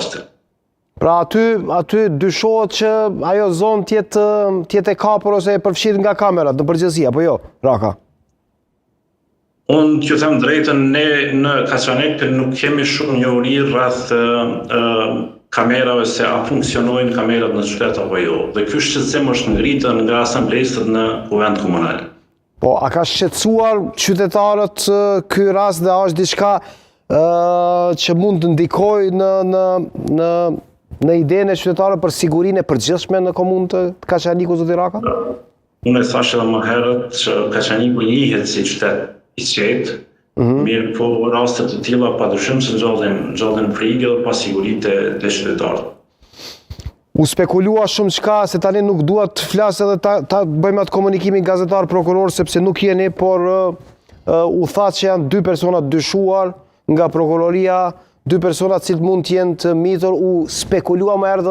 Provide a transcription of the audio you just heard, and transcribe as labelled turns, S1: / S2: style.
S1: rastin.
S2: Pra aty dyshohet që ajo zonë tjetë e kapur ose e përfshirë nga kamerat në përgjithësi, apo jo, Raka?
S1: Unë t'ju them drejtën, ne në Kaçanik nuk kemi shumë njohuri rreth kamerave se a funksionojnë kamerat në qytet apo jo. Dhe ky shqetësim është ngritën nga asamblesët në kuvend komunal.
S2: Po, a ka shqetësuar qytetarët ky rast dhe është diçka që mund të ndikojë në idenë e qytetarëve për sigurinë e përgjithshme në komunë të Kaçanikut, zoti Raka?
S1: Unë e thash edhe më herët që Kaçaniku njihet si qytet i qetë, mirë po rastet të tilla padyshim se ngjallin frikë dhe pasiguritë të qytetarëve.
S2: U spekulua shumë çka, se tani nuk dua të flas edhe ta bëjmë atë komunikimin gazetar-prokuror, sepse nuk jeni, por u tha që janë 2 persona dyshuar nga prokuroria, 2 persona që mund të jenë të mitur, u spekulua më herë